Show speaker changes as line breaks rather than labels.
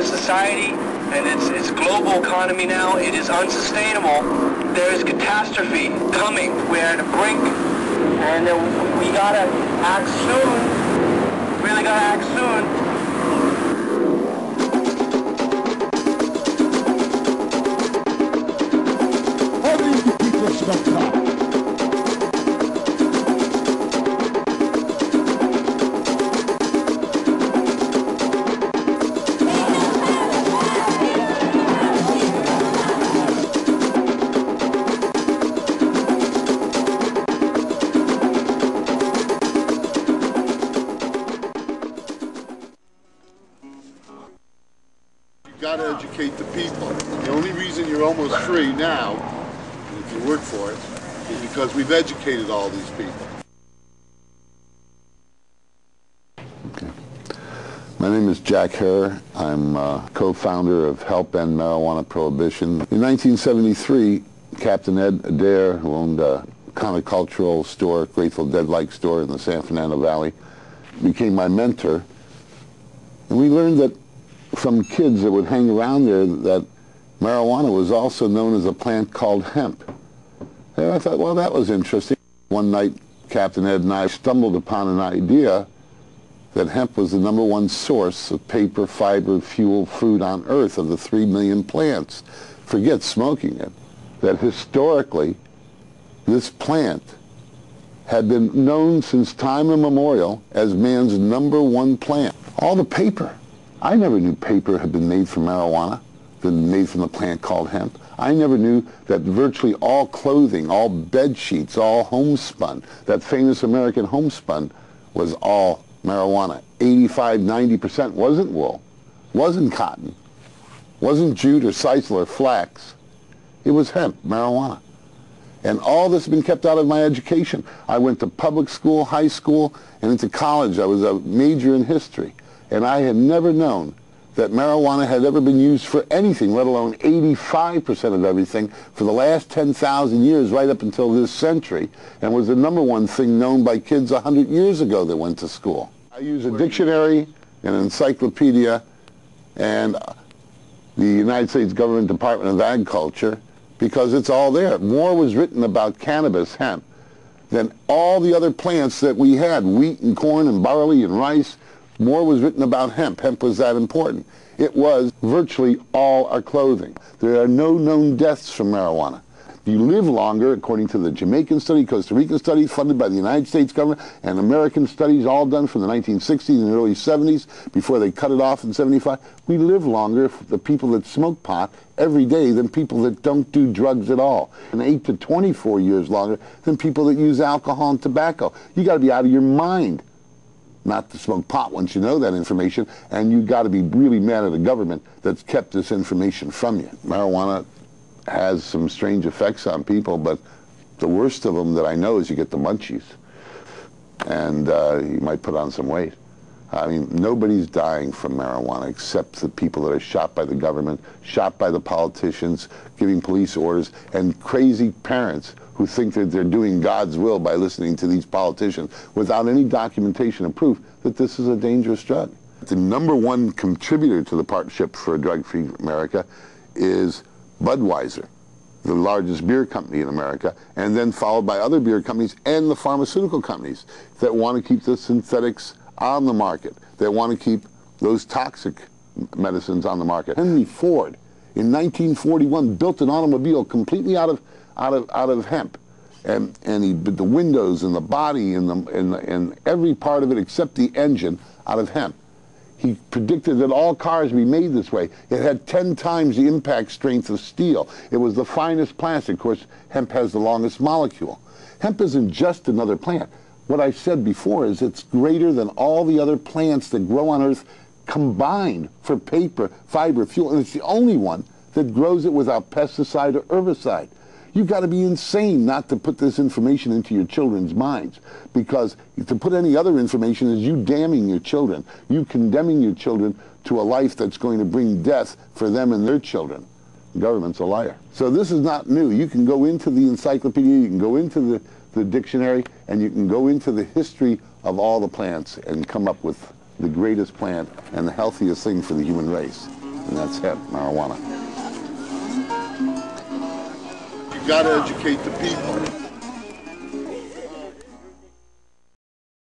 society and its global economy now, it is unsustainable. There is catastrophe coming. We're at a brink, and we gotta act soon. Really gotta act soon.
Got to educate the people. The only reason you're almost free now, if you work for it, is because we've educated all these people.
Okay. My name is Jack Herr. I'm co-founder of Help End Marijuana Prohibition. In 1973, Captain Ed Adair, who owned a countercultural store, Grateful Dead-like store in the San Fernando Valley, became my mentor. And we learned that from kids that would hang around there that marijuana was also known as a plant called hemp. And I thought, well, that was interesting. One night, Captain Ed and I stumbled upon an idea that hemp was the #1 source of paper, fiber, fuel, food on Earth of the 3 million plants. Forget smoking it. That historically, this plant had been known since time immemorial as man's #1 plant. All the paper. I never knew paper had been made from marijuana, been made from the plant called hemp. I never knew that virtually all clothing, all bed sheets, all homespun, that famous American homespun was all marijuana. 85, 90% wasn't wool, wasn't cotton, wasn't jute or sisal or flax. It was hemp, marijuana. And all this has been kept out of my education. I went to public school, high school, and into college. I was a major in history. And I had never known that marijuana had ever been used for anything, let alone 85% of everything, for the last 10,000 years, right up until this century, and was the #1 thing known by kids 100 years ago that went to school. I use a dictionary, an encyclopedia, and the United States Government Department of Agriculture, because it's all there. More was written about cannabis, hemp, than all the other plants that we had, wheat and corn and barley and rice. More was written about hemp. Hemp was that important. It was virtually all our clothing. There are no known deaths from marijuana. You live longer, according to the Jamaican study, Costa Rican study, funded by the United States government, and American studies all done from the 1960s and early 70s, before they cut it off in 75. We live longer, the people that smoke pot, every day than people that don't do drugs at all. And 8 to 24 years longer than people that use alcohol and tobacco. You got to be out of your mind not to smoke pot once you know that information, and you got to be really mad at the government that's kept this information from you. Marijuana has some strange effects on people, but the worst of them that I know is you get the munchies, and you might put on some weight. I mean, nobody's dying from marijuana except the people that are shot by the government, shot by the politicians, giving police orders, and crazy parents who think that they're doing God's will by listening to these politicians without any documentation and proof that this is a dangerous drug. The #1 contributor to the Partnership for a Drug-Free America is Budweiser, the largest beer company in America, and then followed by other beer companies and the pharmaceutical companies that want to keep the synthetics on the market. They want to keep those toxic medicines on the market. Henry Ford, in 1941, built an automobile completely out of hemp, and the windows and the body and every part of it except the engine out of hemp. He predicted that all cars would be made this way. It had 10 times the impact strength of steel. It was the finest plastic. Of course, hemp has the longest molecule. Hemp isn't just another plant. What I said before is it's greater than all the other plants that grow on Earth combined for paper, fiber, fuel, and it's the only one that grows it without pesticide or herbicide. You've got to be insane not to put this information into your children's minds, because to put any other information is you damning your children, you condemning your children to a life that's going to bring death for them and their children. The government's a liar. So this is not new. You can go into the encyclopedia, you can go into the dictionary, and you can go into the history of all the plants and come up with the greatest plant and the healthiest thing for the human race. and that's hemp, marijuana.
You got to educate the people.